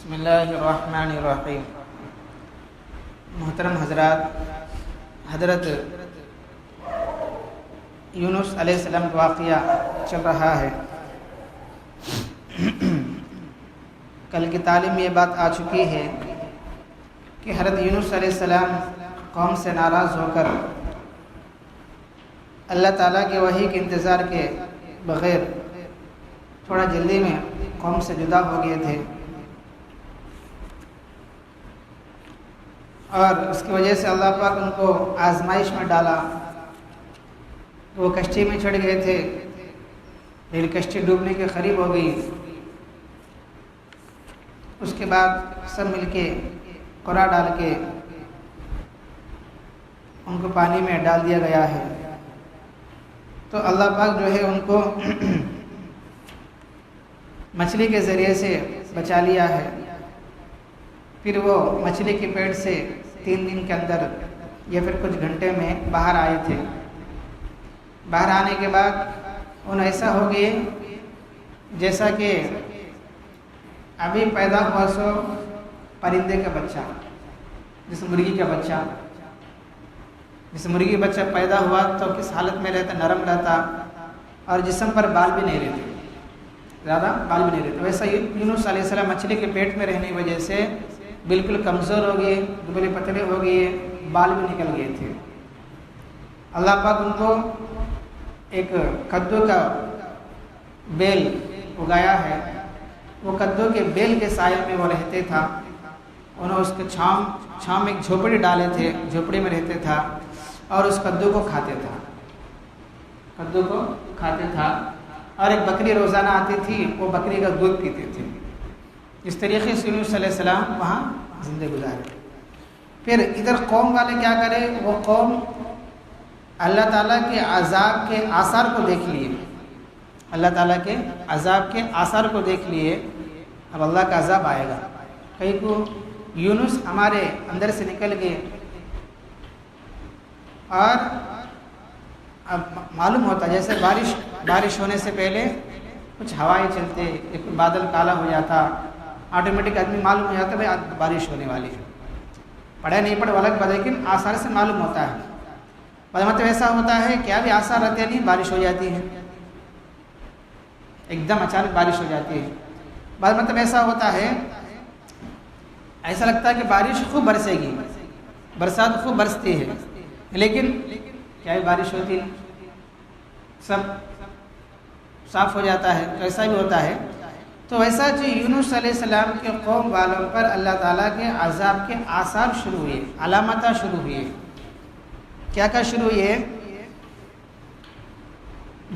بسم اللہ الرحمن الرحیم۔ محترم حضرات، حضرت یونس علیہ السلام کا واقعہ چل رہا ہے۔ کل کی تعلیم میں یہ بات آ چکی ہے کہ حضرت یونس علیہ السلام قوم سے ناراض ہو کر اللہ تعالیٰ کے وحی کے انتظار کے بغیر تھوڑا جلدی میں قوم سے جدا ہو گئے تھے، اور اس کی وجہ سے اللہ پاک ان کو آزمائش میں ڈالا۔ وہ کشتی میں چڑھ گئے تھے، لیکن کشتی ڈوبنے کے قریب ہو گئی۔ اس کے بعد سب مل کے قرآن ڈال کے ان کو پانی میں ڈال دیا گیا ہے۔ تو اللہ پاک جو ہے ان کو مچھلی کے ذریعے سے بچا لیا ہے۔ پھر وہ مچھلی کے پیٹ سے 3 دن کے اندر یا پھر کچھ گھنٹے میں باہر آئے تھے۔ باہر آنے کے بعد ان ایسا ہو گئے جیسا کہ ابھی پیدا ہوا سو پرندے کا بچہ، جس مرغی کا بچہ، جس مرغی بچہ پیدا ہوا تو کس حالت میں رہتا، نرم رہتا اور جسم پر بال بھی نہیں رہتے، زیادہ بال بھی نہیں رہتے، ویسا یونس علیہ السلام مچھلی کے پیٹ میں رہنے کی وجہ سے بالکل کمزور ہو گئے، دبلے پتلے ہو گئے، بال بھی نکل گئے تھے۔ اللہ پاک ان کو ایک کدو کا بیل اگایا ہے، وہ کدو کے بیل کے سائے میں وہ رہتے تھا۔ انہوں اس کے چھاؤں میں ایک جھوپڑی ڈالے تھے، جھوپڑی میں رہتے تھا اور اس کدو کو کھاتے تھا، کدو کو کھاتے تھا۔ اور ایک بکری روزانہ آتی تھی، وہ بکری کا دودھ پیتے تھے۔ اس طریقے سے یونس علیہ السلام وہاں زندہ گزارے۔ پھر ادھر قوم والے کیا کرے، وہ قوم اللہ تعالیٰ کے عذاب کے آثار کو دیکھ لیے، اللہ تعالیٰ کے عذاب کے آثار کو دیکھ لیے۔ اب اللہ کا عذاب آئے گا، کہیں کو یونس ہمارے اندر سے نکل گئے، اور اب معلوم ہوتا جیسے بارش ہونے سے پہلے کچھ ہوائیں چلتے، ایک بادل کالا ہو جاتا، آٹومیٹک آدمی معلوم ہو جاتا ہے بھائی بارش ہونے والی ہے۔ پڑھے نہیں پڑھے الگ بات ہے، لیکن آثار سے معلوم ہوتا ہے۔ مطلب ایسا ہوتا ہے کہ ابھی آثار رہتے نہیں، بارش ہو جاتی ہے، ایک دم اچانک بارش ہو جاتی ہے۔ بعض مطلب ایسا ہوتا ہے، ایسا لگتا ہے کہ بارش خوب برسے گی، برسات خوب برستی ہے، لیکن کیا بارش ہوتی ہے، سب صاف ہو جاتا ہے، تو ایسا بھی ہوتا ہے۔ تو ویسا جو یونس علیہ السلام کے قوم والوں پر اللہ تعالیٰ کے عذاب کے آثار شروع ہوئے، علامات شروع ہوئے۔ کیا شروع ہوئے؟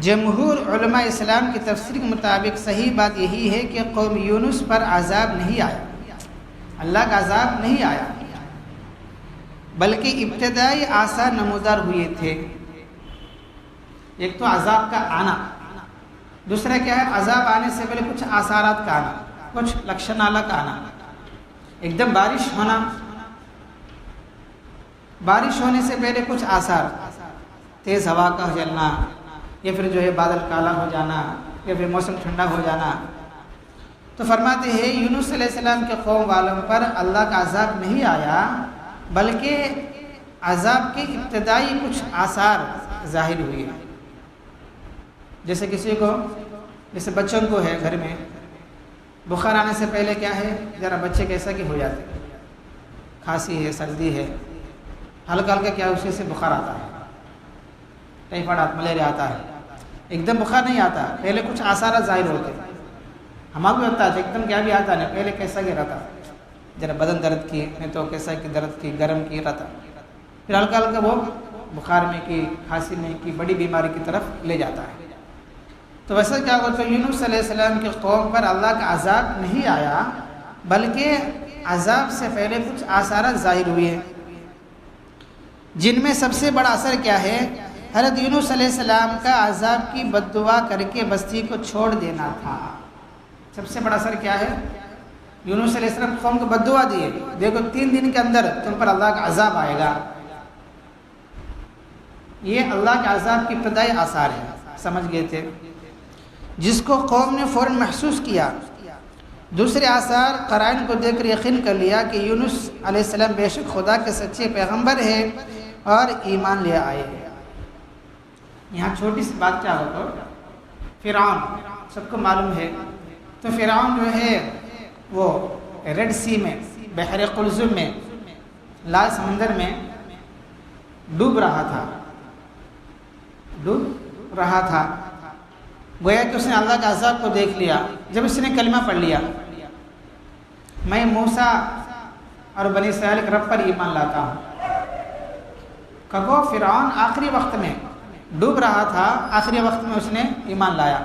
جمہور علماء اسلام کی تفسیر کے مطابق صحیح بات یہی ہے کہ قوم یونس پر عذاب نہیں آیا، اللہ کا عذاب نہیں آیا، بلکہ ابتدائی آثار نمودار ہوئے تھے۔ ایک تو عذاب کا آنا، دوسرا کیا ہے، عذاب آنے سے پہلے کچھ آثارات کا آنا، کچھ لکشنالہ کا آنا۔ ایک دم بارش ہونا، بارش ہونے سے پہلے کچھ آثار، تیز ہوا کا چلنا، یا پھر جو ہے بادل کالا ہو جانا، یا پھر موسم ٹھنڈا ہو جانا۔ تو فرماتے ہیں یونس علیہ السلام کے قوم والوں پر اللہ کا عذاب نہیں آیا، بلکہ عذاب کے ابتدائی کچھ آثار ظاہر ہوئے۔ جیسے کسی کو، جیسے بچوں کو ہے گھر میں بخار آنے سے پہلے کیا ہے، ذرا بچے کیسا کہ ہو جاتے، کھانسی ہے، سردی ہے، ہلکا ہلکا کیا اسی سے بخار آتا ہے، ٹائیفائڈ ملیریا آتا ہے۔ ایک دم بخار نہیں آتا، پہلے کچھ آثار ظاہر ہوتے۔ ہمارا بھی ہوتا ہے ایک دم کیا بھی آتا نہیں، پہلے کیسا کہ رہتا، ذرا بدن درد کی، نہیں تو کیسا کہ درد کی، گرم کی رہتا، پھر ہلکا ہلکا وہ بخار میں کی، کھانسی میں کی، بڑی بیماری کی طرف لے جاتا ہے۔ تو ویسا کیا ہوا، تو یونس علیہ السلام کی قوم پر اللہ کا عذاب نہیں آیا، بلکہ عذاب سے پہلے کچھ آثارات ظاہر ہوئے، جن میں سب سے بڑا اثر کیا ہے، حضرت یونس علیہ السلام کا عذاب کی بد دعا کر کے بستی کو چھوڑ دینا تھا۔ سب سے بڑا اثر کیا ہے، یونس علیہ السلام قوم کو بد دعا دیے، دیکھو 3 دن کے اندر تم پر اللہ کا عذاب آئے گا۔ یہ اللہ کے عذاب کی ابتدائی آثار ہیں، سمجھ گئے تھے، جس کو قوم نے فوراً محسوس کیا دوسرے آثار قرائن کو دیکھ کر یقین کر لیا کہ یونس علیہ السلام بے شک خدا کے سچے پیغمبر ہے اور ایمان لے آئے ہیں۔ یہاں چھوٹی سی بات کیا ہو تو فرعون سب کو معلوم ہے، تو فرعون جو ہے وہ ریڈ سی میں، بحر قلزم میں، لال سمندر میں ڈوب رہا تھا گویا کہ اس نے اللہ کے عذاب کو دیکھ لیا۔ جب اس نے کلمہ پڑھ لیا، میں موسیٰ اور بنی اسرائیل کے رب پر ایمان لاتا ہوں، کہو فرعون آخری وقت میں ڈوب رہا تھا، آخری وقت میں اس نے ایمان لایا،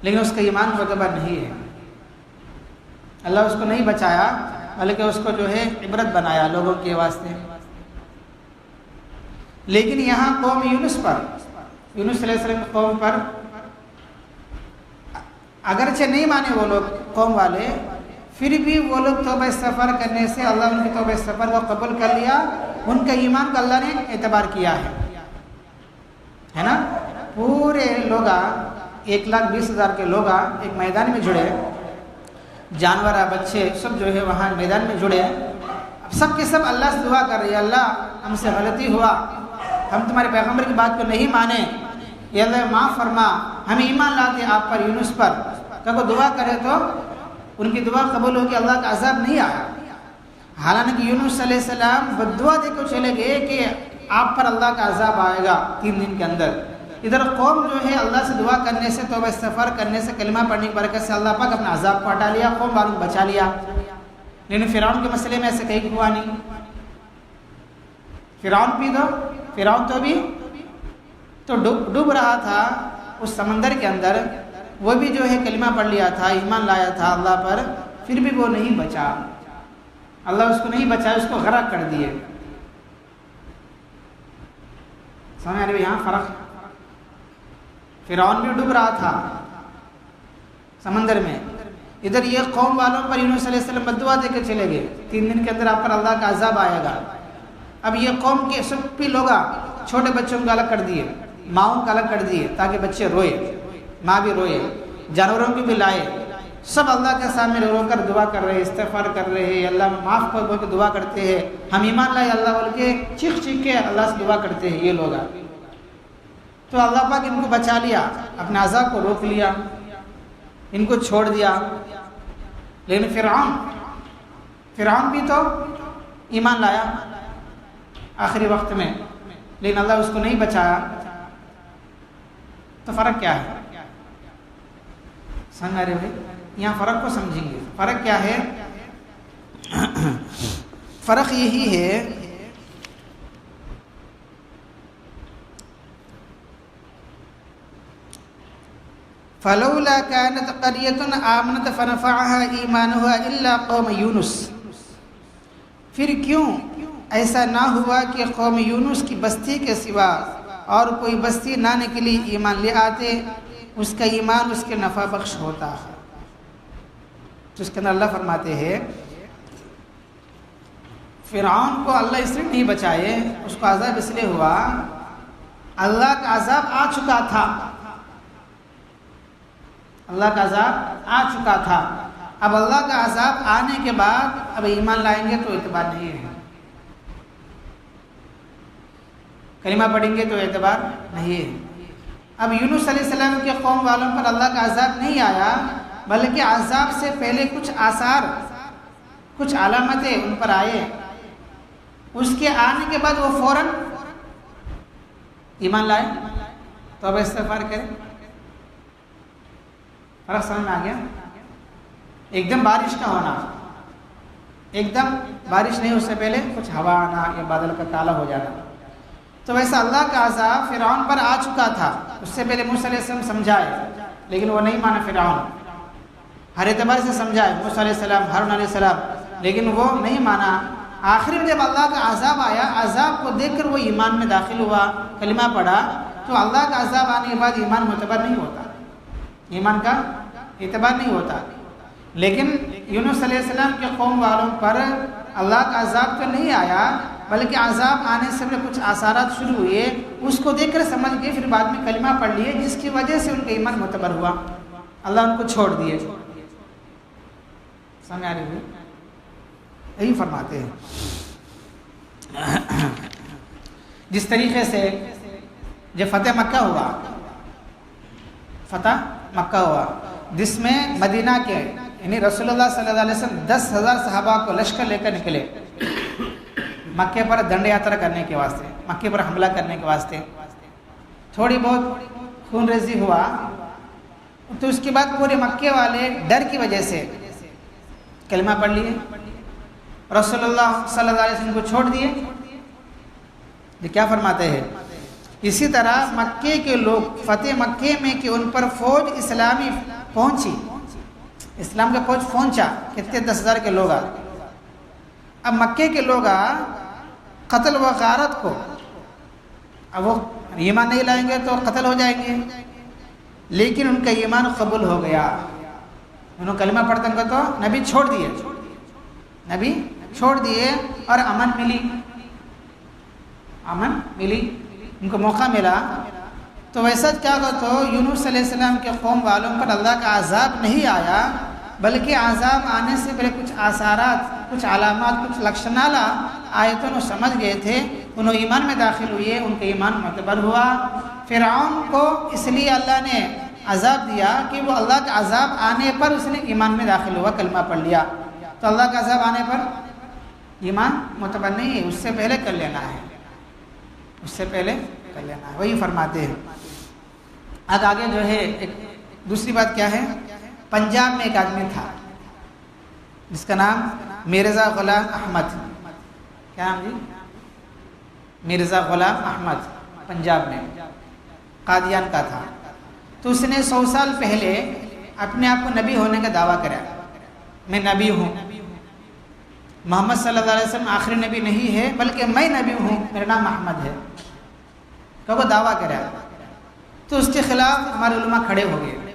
لیکن اس کا ایمان معتبر نہیں ہے۔ اللہ اس کو نہیں بچایا بلکہ اس کو جو ہے عبرت بنایا لوگوں کے واسطے۔ لیکن یہاں قوم یونس علیہ السلام کی قوم پر اگرچہ نہیں مانے وہ لوگ قوم والے، پھر بھی وہ لوگ توبہ استغفار کرنے سے اللہ ان کی توبہ استغفار کو قبول کر لیا، ان کا ایمان کو اللہ نے اعتبار کیا ہے نا۔ پورے لوگ 1,20,000 کے لوگ ایک میدان میں جڑے، جانور بچے سب جو ہے وہاں میدان میں جڑے، اب سب کے سب اللہ سے دعا کر رہے ہیں، اللہ ہم سے غلطی ہوا، ہم تمہارے پیغمبر کی بات کو نہیں مانے، یہ اللہ معاف فرما، ہم ایمان لاتے آپ پر، یونس پر، کہ دعا کرے تو ان کی دعا قبول ہوگی، اللہ کا عذاب نہیں آیا۔ حالانکہ یونس علیہ السلام بدعا دے کے چلے گئے کہ آپ پر اللہ کا عذاب آئے گا 3 دن کے اندر۔ ادھر قوم جو ہے اللہ سے دعا کرنے سے، توبہ استغفار کرنے سے، کلمہ پڑھنے کی برکت سے اللہ پاک اپنا عذاب کو ہٹا لیا، قوم والوں کو بچا لیا۔ لیکن فرعون کے مسئلے میں ایسے کہیں ہوا نہیں۔ فرعون تو بھی ڈوب رہا تھا اس سمندر کے اندر، وہ بھی جو ہے کلمہ پڑھ لیا تھا، ایمان لایا تھا اللہ پر، پھر بھی وہ نہیں بچا، اللہ اس کو نہیں بچایا، اس کو غرق کر دیے۔ سمجھ آ رہی ہے یہاں فرق؟ فرعون بھی ڈوب رہا تھا سمندر میں، ادھر یہ قوم والوں پر یونس علیہ السلام بدعا دے کے چلے گئے، 3 دن کے اندر آپ پر اللہ کا عذاب آئے گا۔ اب یہ قوم کے سب بھی لوگ چھوٹے بچوں کو الگ کر دیے، ماؤں کو الگ کر دیے تاکہ بچے روئے، ماں بھی روئے، جانوروں کو بھی لائے، سب اللہ کے سامنے رو کر دعا کر رہے، استغفار کر رہے ہیں، اللہ معاف کر بول کے دعا کرتے ہیں، ہم ایمان لائے اللہ بول کے چیخ کے اللہ سے دعا کرتے ہیں یہ لوگ۔ تو اللہ پاک ان کو بچا لیا، اپنے عذاب کو روک لیا، ان کو چھوڑ دیا۔ لیکن فرعون بھی تو ایمان لایا آخری وقت میں، لیکن اللہ اس کو نہیں بچایا۔ تو فرق کیا ہے؟ سمجھ رہے بھائی؟ یہاں فرق کو سمجھیں گے۔ فرق کیا ہے؟ فرق یہی ہے فَلَوْلَا كَانَتْ قَرْيَةٌ آمَنَتْ فَنَفَعَهَا إِيمَانُهَا إِلَّا قَوْمَ یونس، پھر کیوں ایسا نہ ہوا کہ قوم یونس کی بستی کے سوا اور کوئی بستی نہ آنے کے لیے ایمان لے آتے، اس کا ایمان اس کے نفع بخش ہوتا ہے۔ تو اس کے اندر اللہ فرماتے ہیں فرعون کو اللہ اس لیے نہیں بچائے، اس کو عذاب اس لیے ہوا، اللہ کا عذاب آ چکا تھا، اللہ کا عذاب آ چکا تھا۔ اب اللہ کا عذاب آنے کے بعد اب ایمان لائیں گے تو اعتبار نہیں ہے، کلمہ پڑھیں گے تو اعتبار نہیں ہے۔ اب یونس علیہ السلام کے قوم والوں پر اللہ کا عذاب نہیں آیا، بلکہ عذاب سے پہلے کچھ آثار، کچھ علامتیں ان پر آئے، اس کے آنے کے بعد وہ فوراً ایمان لائے، توبہ استغفار کرے۔ فرق سمجھ میں آ گیا؟ ایک دم بارش کا ہونا، ایک دم بارش نہیں، اس سے پہلے کچھ ہوا آنا یا بادل کا کالا ہو جانا۔ تو ویسا اللہ کا عذاب فرعون پر آ چکا تھا، اس سے پہلے موسیٰ علیہ السلام سمجھائے، لیکن وہ نہیں مانا فرعون، ہر اعتبار سے سمجھائے موسیٰ علیہ السلام، ہارون علیہ السلام، لیکن وہ نہیں مانا۔ آخر میں جب اللہ کا عذاب آیا، عذاب کو دیکھ کر وہ ایمان میں داخل ہوا، کلمہ پڑھا، تو اللہ کا عذاب آنے کے بعد ایمان معتبر نہیں ہوتا، ایمان کا اعتبار نہیں ہوتا۔ لیکن یونس علیہ السلام کے قوم والوں پر اللہ کا عذاب تو نہیں آیا، بلکہ عذاب آنے سے پہلے کچھ آثارات شروع ہوئے، اس کو دیکھ کر سمجھ گئے، پھر بعد میں کلمہ پڑھ لیے، جس کی وجہ سے ان کا ایمان معتبر ہوا، اللہ ان کو چھوڑ دیے۔ سمجھ آ رہی ہے؟ یہی فرماتے ہیں جس طریقے سے جب فتح مکہ ہوا جس میں مدینہ کے یعنی رسول اللہ صلی اللہ علیہ وسلم 10,000 صحابہ کو لشکر لے کر نکلے مکے پر دنڈ یاترا کرنے کے واسطے، مکے پر حملہ کرنے کے واسطے. تھوڑی بہت خون ریزی ہوا تو اس کے بعد پورے مکے والے ڈر کی وجہ سے کلمہ پڑھ لیے، رسول اللہ صلی اللہ علیہ وسلم کو چھوڑ دیے. یہ کیا فرماتے ہیں؟ اسی طرح مکے کے لوگ فتح مکے میں کہ ان پر فوج اسلامی پہنچی، اسلام کا فوج پہنچا، کتنے 10,000 کے لوگ اب مکے کے لوگ قتل و غارت کو، اب وہ ایمان نہیں لائیں گے تو قتل ہو جائیں گے، لیکن ان کا ایمان قبول ہو گیا، انہوں نے کلمہ پڑھتے ہیں تو نبی چھوڑ دیے اور امن ملی، ان کو موقع ملا. تو ویسا کیا ہوا تو یونس علیہ السلام کے قوم والوں پر اللہ کا عذاب نہیں آیا، بلکہ عذاب آنے سے پہلے کچھ آثارات، کچھ علامات، کچھ لکشنالا آیتوں نے سمجھ گئے تھے، انہوں ایمان میں داخل ہوئے، ان کا ایمان معتبر ہوا. فرعون کو اس لیے اللہ نے عذاب دیا کہ وہ اللہ کا عذاب آنے پر اس نے ایمان میں داخل ہوا، کلمہ پڑھ لیا. تو اللہ کا عذاب آنے پر ایمان معتبر نہیں ہے، اس سے پہلے کر لینا ہے، وہی فرماتے ہیں. اب آگے جو ہے ایک دوسری بات کیا ہے، پنجاب میں ایک آدمی تھا جس کا نام مرزا غلام احمد. کیا نام جی؟ مرزا غلام احمد، پنجاب میں قادیان کا تھا. تو اس نے 100 سال پہلے اپنے آپ کو نبی ہونے کا دعویٰ کرا، میں نبی ہوں، محمد صلی اللہ علیہ وسلم آخری نبی نہیں ہے بلکہ میں نبی ہوں، میرا نام احمد ہے، تو وہ دعویٰ کرا. تو اس کے خلاف ہمارے علماء کھڑے ہو گئے،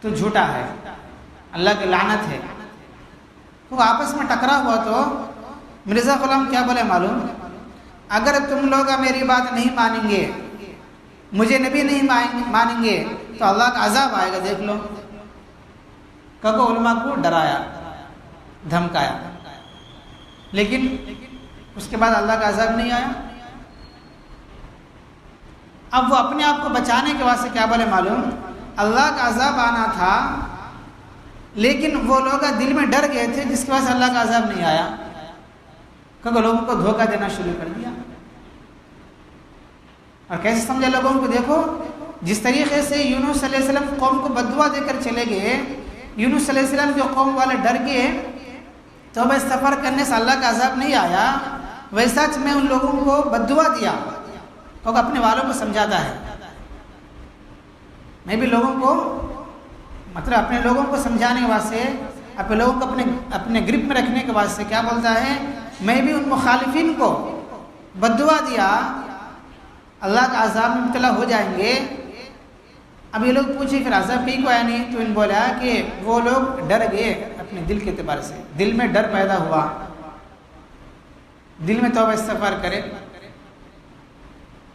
تو جھوٹا ہے، اللہ کی لعنت ہے. تو آپس میں ٹکرا ہوا تو مرزا غلام کیا بولے معلوم؟ اگر تم لوگ میری بات نہیں مانیں گے، مجھے نبی نہیں مانیں گے تو اللہ کا عذاب آئے گا، دیکھ لو. کہو علماء کو ڈرایا، دھمکایا، لیکن اس کے بعد اللہ کا عذاب نہیں آیا. اب وہ اپنے آپ کو بچانے کے واسطے کیا بولے معلوم؟ اللہ کا عذاب آنا تھا لیکن وہ لوگ دل میں ڈر گئے تھے جس کی وجہ سے اللہ کا عذاب نہیں آیا، کیونکہ لوگوں کو دھوکہ دینا شروع کر دیا. اور کیسے سمجھا لوگوں کو؟ دیکھو جس طریقے سے یونس علیہ السلام قوم کو بددعا دے کر چلے گئے، یونس علیہ السلام کے قوم والے ڈر گئے، تو بس سفر کرنے سے اللہ کا عذاب نہیں آیا، ویسا میں ان لوگوں کو بددعا دیا، کیونکہ اپنے والوں کو سمجھاتا ہے. میں بھی لوگوں کو مطلب اپنے لوگوں کو سمجھانے کے واسطے، اپنے لوگوں کو اپنے گرپ میں رکھنے کے واسطے کیا بولتا ہے، میں بھی ان مخالفین کو بددعا دیا، اللہ کا عذاب میں مبتلا ہو جائیں گے. اب یہ لوگ پوچھے پھر عذاب کہیں کو آیا نہیں، تو ان بولا کہ وہ لوگ ڈر گئے اپنے دل کے اعتبار سے، دل میں ڈر پیدا ہوا، دل میں توبہ استغفار کرے،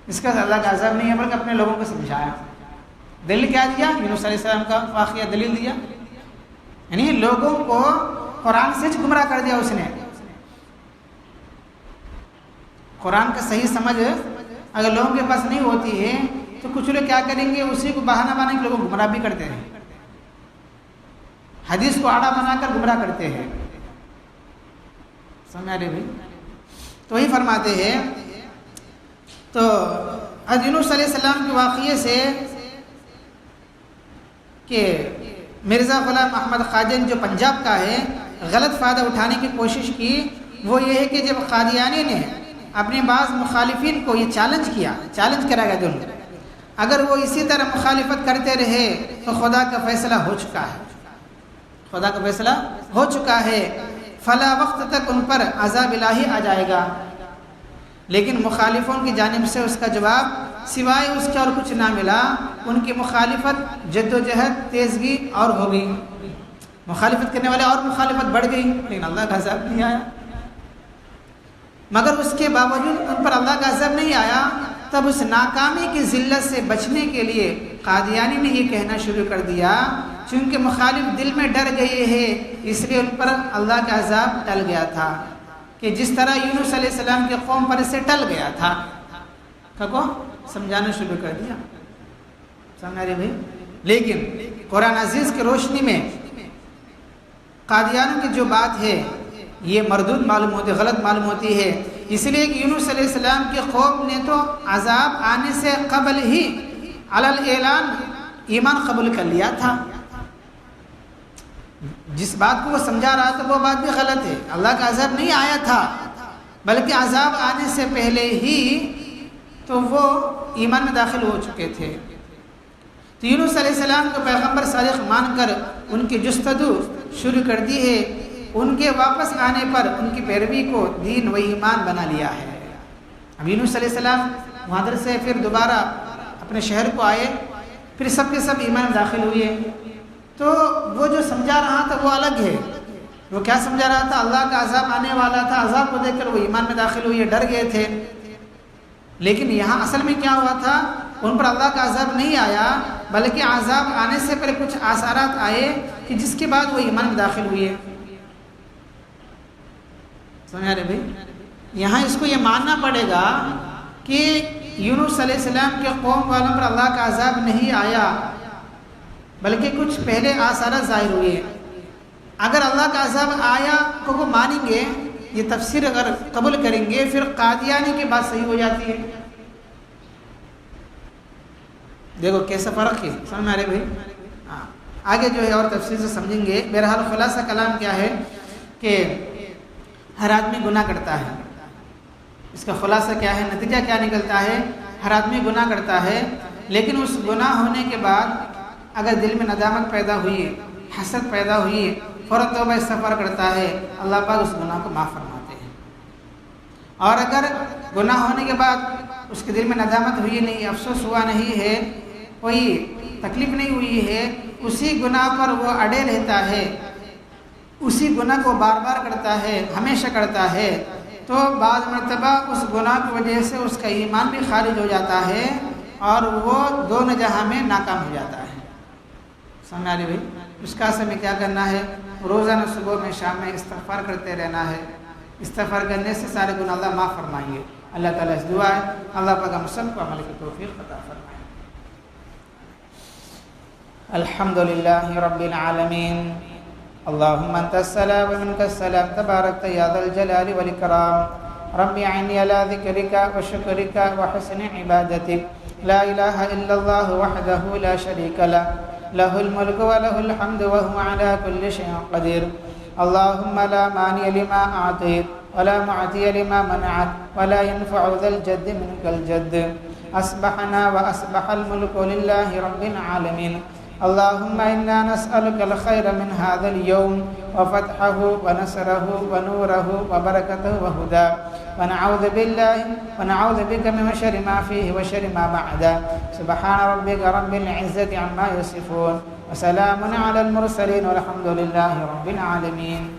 اس کا اللہ کا عذاب نہیں ہے بلکہ اپنے لوگوں کو سمجھایا. دلیل کیا دیا؟ یونس علیہ السلام کا واقعہ دلیل دیا، یعنی لوگوں کو قرآن سے گمراہ کر دیا. اس نے قرآن کا صحیح سمجھ اگر لوگوں کے پاس نہیں ہوتی ہے تو کچھ لوگ کیا کریں گے، اسی کو بہانہ بنا کے لوگوں کو گمراہ بھی کرتے ہیں، حدیث کو آڑا بنا کر گمراہ کرتے ہیں. سمجھ رہے بھائی؟ تو وہی فرماتے ہیں. تو حضرت یونس علیہ السلام کے واقعے سے کہ مرزا غلام احمد قادیانی جو پنجاب کا ہے، غلط فائدہ اٹھانے کی کوشش کی، وہ یہ ہے کہ جب قادیانی نے اپنے بعض مخالفین کو یہ چیلنج کرا گیا، اگر وہ اسی طرح مخالفت کرتے رہے تو خدا کا فیصلہ ہو چکا ہے، فلا وقت تک ان پر عذاب الہی آ جائے گا. لیکن مخالفوں کی جانب سے اس کا جواب سوائے اس کے اور کچھ نہ ملا. ان کی مخالفت جد و جہد تیزگی اور ہو گئی، مخالفت کرنے والے اور مخالفت بڑھ گئی، لیکن اللہ کا عذاب نہیں آیا. مگر اس کے باوجود ان پر اللہ کا عذاب نہیں آیا تب اس ناکامی کی ذلت سے بچنے کے لیے قادیانی نے یہ کہنا شروع کر دیا، چونکہ مخالف دل میں ڈر گئے ہیں اس لیے ان پر اللہ کا عذاب ٹل گیا تھا، کہ جس طرح یونس علیہ السلام کے قوم پر سے ٹل گیا تھا۔ کو سمجھانا شروع کر دیا، سمجھا رہے بھائی؟ لیکن قرآن عزیز کی روشنی میں قادیانوں کی جو بات ہے یہ مردود معلوم ہوتی، غلط معلوم ہوتی ہے، اس لیے کہ یونس علیہ السلام کے قوم نے تو عذاب آنے سے قبل ہی علی الاعلان ایمان قبول کر لیا تھا۔ جس بات کو وہ سمجھا رہا تھا وہ بات بھی غلط ہے، اللہ کا عذاب نہیں آیا تھا، بلکہ عذاب آنے سے پہلے ہی تو وہ ایمان میں داخل ہو چکے تھے۔ تو یونس علیہ السلام کو پیغمبر صادق مان کر ان کی جستجو شروع کر دی ہے، ان کے واپس آنے پر ان کی پیروی کو دین و ایمان بنا لیا ہے۔ اب یونس علیہ السلام وہاں سے پھر دوبارہ اپنے شہر کو آئے، پھر سب کے سب ایمان میں داخل ہوئے، تو وہ جو سمجھا رہا تھا وہ الگ ہے۔ وہ کیا سمجھا رہا تھا؟ اللہ کا عذاب آنے والا تھا، عذاب کو دیکھ کر وہ ایمان میں داخل ہوئے، ڈر گئے تھے۔ لیکن یہاں اصل میں کیا ہوا تھا؟ ان پر اللہ کا عذاب نہیں آیا، بلکہ عذاب آنے سے پہلے کچھ آثارات آئے کہ جس کے بعد وہ ایمان میں داخل ہوئے۔ سمجھا رہے بھائی؟ یہاں اس کو یہ ماننا پڑے گا کہ یونس علیہ السلام کے قوم والوں پر اللہ کا عذاب نہیں آیا، بلکہ کچھ پہلے آثارات ظاہر ہوئے۔ اگر اللہ کا عذاب آیا کو وہ مانیں گے، یہ تفسیر اگر قبول کریں گے، پھر قادیانی کی بات صحیح ہو جاتی ہے۔ دیکھو کیسا فرق ہے، سمجھ میں آ رہے بھائی؟ آگے جو ہے اور تفصیل سے سمجھیں گے۔ بہرحال خلاصہ کلام کیا ہے کہ ہر آدمی گناہ کرتا ہے۔ اس کا خلاصہ کیا ہے، نتیجہ کیا نکلتا ہے؟ ہر آدمی گناہ کرتا ہے، لیکن اس گناہ ہونے کے بعد اگر دل میں ندامت پیدا ہوئی ہے، حسد پیدا ہوئی ہے، فوراً توبہ استغفار کرتا ہے، اللہ پاک اس گناہ کو معاف فرماتے ہیں۔ اور اگر گناہ ہونے کے بعد اس کے دل میں ندامت ہوئی نہیں، افسوس ہوا نہیں ہے، کوئی تکلیف نہیں ہوئی ہے، اسی گناہ پر وہ اڑے رہتا ہے، اسی گناہ کو بار بار کرتا ہے، ہمیشہ کرتا ہے، تو بعض مرتبہ اس گناہ کی وجہ سے اس کا ایمان بھی خارج ہو جاتا ہے اور وہ دونوں جہاں میں ناکام ہو جاتا ہے۔ سمجھ آ رہی بھائی؟ اس کا اصل میں کیا کرنا ہے؟ روزانہ صبح میں شام میں استغفار کرتے رہنا ہے۔ استغفار کرنے سے سارے گناہ اللہ معاف فرمائیں گے۔ اللہ تعالیٰ اس دعا ہے اللہ پاک ہم سب کو عمل کی توفیق عطا فرمائے۔ الحمدللہ رب العالمین، اللہم انت السلام ومنک السلام تبارکت یا ذا الجلال والاکرام، رب اعنی علی ذکرک وشکرک وحسن عبادتک، لا الہ الا اللہ وحدہ لا شریک لہ، لہ الملک ولہ الحمد وہو علی کل شیء قدیر، اللہم لا مانع لما اعطیت ولا معطی لما منعت ولا ينفع ذا الجد منک الجد، اصبحنا واصبح الملک للہ رب العالمین، اللهم إنا نسألك الخير من هذا اليوم وفتحه ونصره ونوره وبركته وهداه، ونعوذ بك من شر ما فيه وشر ما بعده، سبحان ربك رب العزة عما يصفون وسلام على المرسلين والحمد لله رب العالمين۔